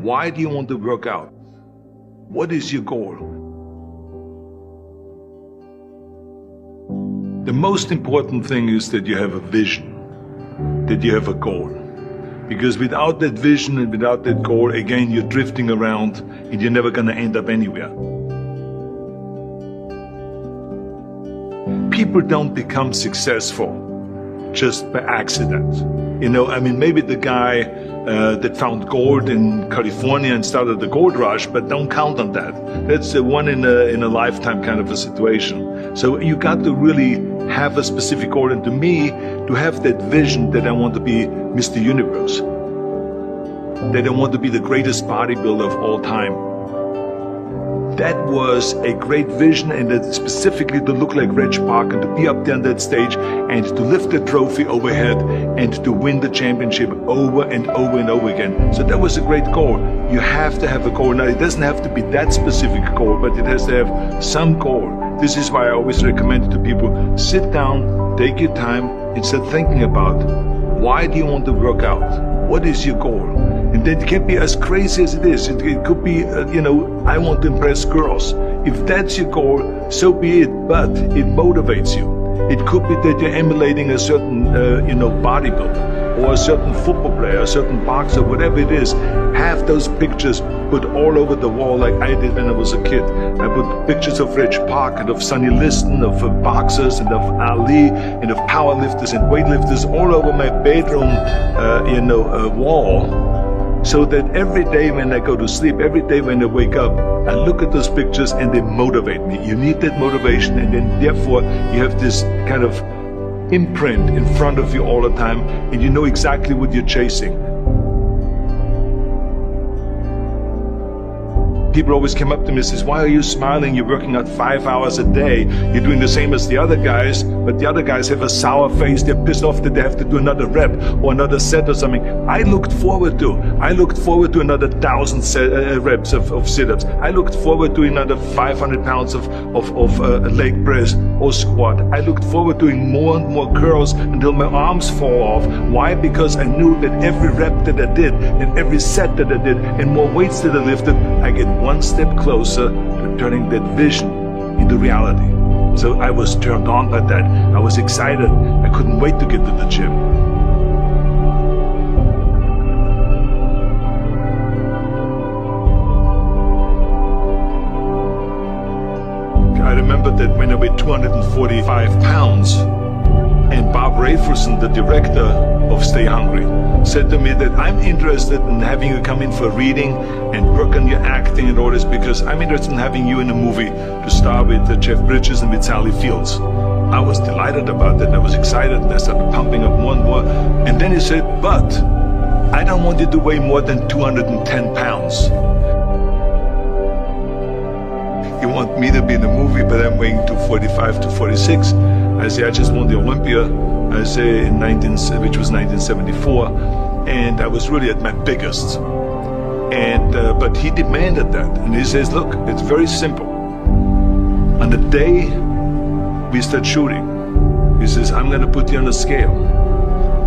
Why do you want to work out? What is your goal? The most important thing is that you have a vision, that you have a goal. Because without that vision and without that goal, again, you're drifting around and you're never going to end up anywhere. People don't become successful just by accident. Maybe the guy that found gold in California and started the gold rush, but don't count on that. That's a one in a lifetime kind of a situation. So you got to really have a specific goal, and to me, to have that vision that I want to be Mr. Universe, that I want to be the greatest bodybuilder of all time. That was a great vision, and that specifically to look like Reg Park and to be up there on that stage and to lift the trophy overhead and to win the championship over and over and over again. So that was a great goal. You have to have a goal. Now, it doesn't have to be that specific goal, but it has to have some goal. This is why I always recommend to people, sit down, take your time, and start thinking about, why do you want to work out? What is your goal? And that can be as crazy as it is. It could be, I want to impress girls. If that's your goal, so be it, but it motivates you. It could be that you're emulating a certain, bodybuilder or a certain football player, a certain boxer, whatever it is. Have those pictures put all over the wall like I did when I was a kid. I put pictures of Reg Park and of Sonny Liston, of boxers and of Ali and of powerlifters and weightlifters all over my bedroom, wall. So that every day when I go to sleep, every day when I wake up, I look at those pictures and they motivate me. You need that motivation, and then therefore you have this kind of imprint in front of you all the time, and you know exactly what you're chasing. People always come up to me and says, why are you smiling? You're working out 5 hours a day. You're doing the same as the other guys, but the other guys have a sour face. They're pissed off that they have to do another rep or another set or something. I looked forward to another 1,000 reps of sit-ups. I looked forward to another 500 pounds of leg press or squat. I looked forward to doing more and more curls until my arms fall off. Why? Because I knew that every rep that I did and every set that I did and more weights that I lifted, I get one step closer to turning that vision into reality. So I was turned on by that. I was excited. I couldn't wait to get to the gym. I remember that when I weighed 245 pounds, and Bob Rafelson, the director of Stay Hungry, said to me that I'm interested in having you come in for a reading and work on your acting and all this, because I'm interested in having you in a movie to star with Jeff Bridges and with Sally Fields. I was delighted about that. I was excited, and I started pumping up more and more. And then he said, but I don't want you to weigh more than 210 pounds. You want me to be in the movie, but I'm weighing 245 to 46. I say, I just won the Olympia, I say, which was 1974, and I was really at my biggest. And but he demanded that, and he says, look, it's very simple. On the day we start shooting, he says, I'm going to put you on a scale,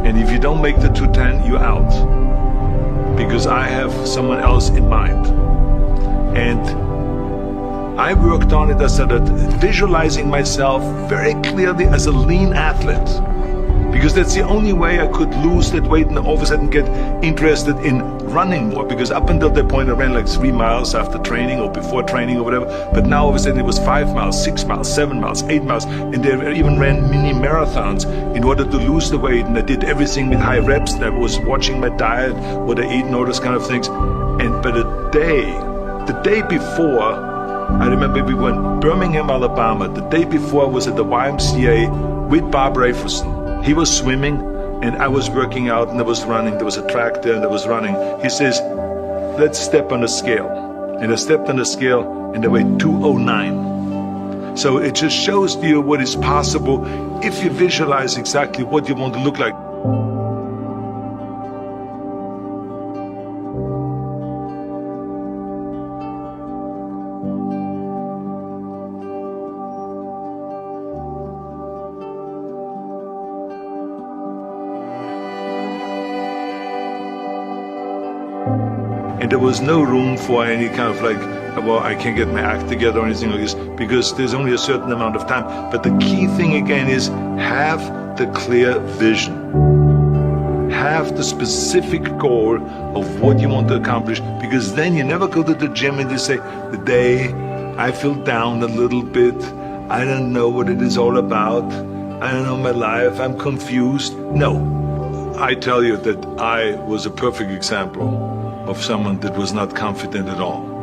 and if you don't make the 210, you're out, because I have someone else in mind. And I worked on it. I started visualizing myself very clearly as a lean athlete, because that's the only way I could lose that weight and all of a sudden get interested in running more, because up until that point I ran like 3 miles after training or before training or whatever, but now all of a sudden it was 5 miles, 6 miles, 7 miles, 8 miles, and they even ran mini marathons in order to lose the weight, and I did everything with high reps, and I was watching my diet, what I eat and all those kind of things. And but the day before, I remember we were in Birmingham, Alabama. The day before I was at the YMCA with Bob Rafelson. He was swimming and I was working out, and I was running. There was a track there and I was running. He says, let's step on the scale. And I stepped on the scale and I weighed 209. So it just shows you what is possible if you visualize exactly what you want to look like. And there was no room for any kind of like, well, I can't get my act together or anything like this, because there's only a certain amount of time. But the key thing again is have the clear vision. Have the specific goal of what you want to accomplish, because then you never go to the gym and you say, the day I feel down a little bit, I don't know what it is all about, I don't know my life, I'm confused. No, I tell you that I was a perfect example of someone that was not confident at all.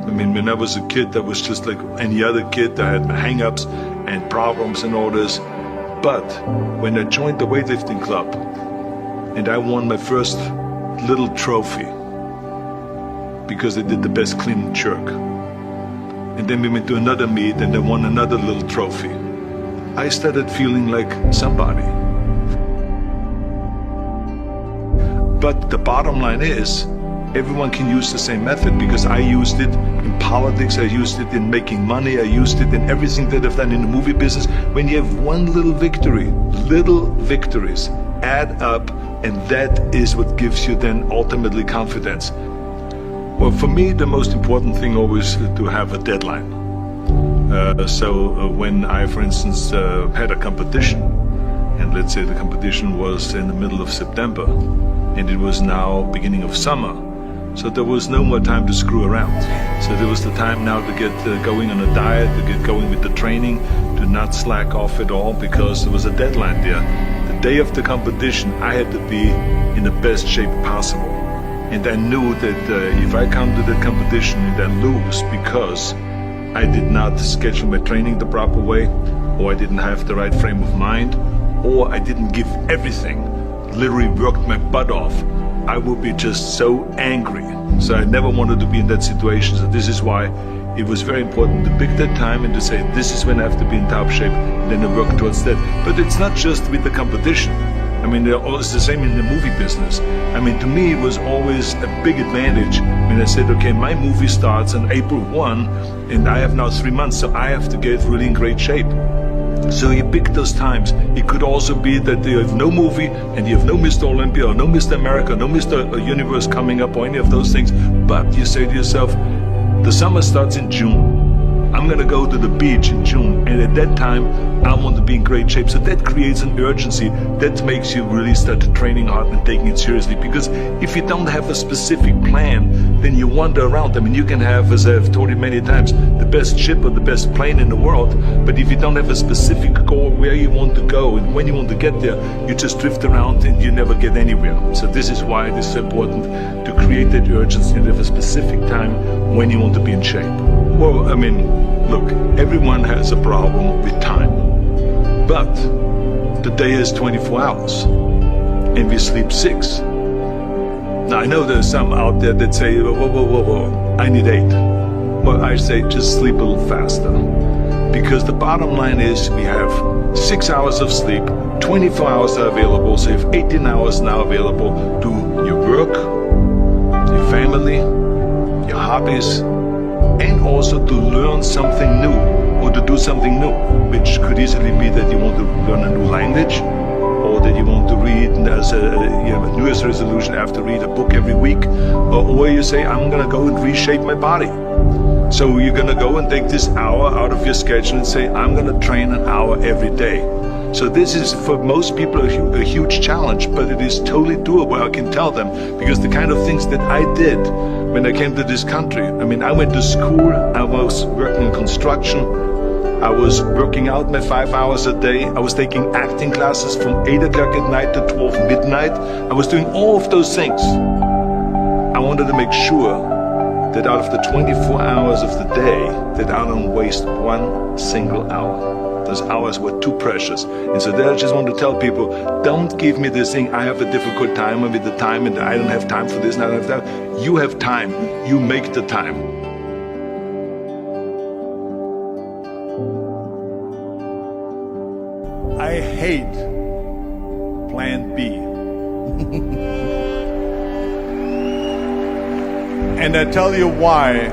I mean, when I was a kid, I was just like any other kid. I had my hang-ups and problems and all this. But when I joined the weightlifting club and I won my first little trophy because I did the best clean and jerk, and then we went to another meet and I won another little trophy, I started feeling like somebody. But the bottom line is, everyone can use the same method, because I used it in politics, I used it in making money, I used it in everything that I've done in the movie business. When you have one little victory, little victories add up, and that is what gives you then ultimately confidence. Well, for me, the most important thing always to have a deadline. So when I, for instance, had a competition, and let's say the competition was in the middle of September, and it was now beginning of summer, so there was no more time to screw around. So there was the time now to get going on a diet, to get going with the training, to not slack off at all, because there was a deadline there. The day of the competition, I had to be in the best shape possible. And I knew that if I come to the competition and I lose because I did not schedule my training the proper way, or I didn't have the right frame of mind, or I didn't give everything, literally worked my butt off, I would be just so angry. So I never wanted to be in that situation. So this is why it was very important to pick that time and to say, this is when I have to be in top shape, and then to work towards that. But it's not just with the competition. I mean, it's the same in the movie business. I mean, to me, it was always a big advantage when I said, okay, my movie starts on April 1, and I have now 3 months, so I have to get really in great shape. So you pick those times. It could also be that you have no movie and you have no Mr. Olympia or no Mr. America, no Mr. Universe coming up or any of those things. But you say to yourself, the summer starts in June. I'm going to go to the beach in June, and at that time I want to be in great shape. So that creates an urgency that makes you really start training hard and taking it seriously. Because if you don't have a specific plan, then you wander around. I mean, you can have, as I've told you many times, the best ship or the best plane in the world, but if you don't have a specific goal where you want to go and when you want to get there, you just drift around and you never get anywhere. So this is why it is so important to create that urgency and have a specific time when you want to be in shape. Well, I mean, look, everyone has a problem with time, but the day is 24 hours and we sleep 6. Now, I know there's some out there that say, whoa, I need 8. Well, I say just sleep a little faster, because the bottom line is we have 6 hours of sleep, 24 hours are available, so you have 18 hours now available to your work, your family, your hobbies, and also to learn something new or to do something new, which could easily be that you want to learn a new language, or that you want to read as you have a New Year's resolution, I have to read a book every week, or you say, I'm going to go and reshape my body. So you're going to go and take this hour out of your schedule and say, I'm going to train an hour every day. So this is, for most people, a huge challenge, but it is totally doable, I can tell them, because the kind of things that I did when I came to this country, I mean, I went to school, I was working in construction, I was working out my 5 hours a day, I was taking acting classes from 8 o'clock at night to 12 midnight, I was doing all of those things. I wanted to make sure that out of the 24 hours of the day, that I don't waste one single hour. Those hours were too precious. And so there I just want to tell people, don't give me this thing, I have a difficult time with the time and I don't have time for this and I don't have that. You have time, you make the time. I hate plan B. And I tell you why.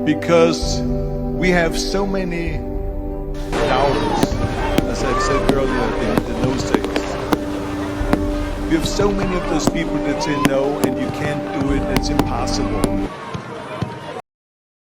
Because we have so many doubters, as I've said earlier in the nose tape. You have so many of those people that say no and you can't do it, it's impossible.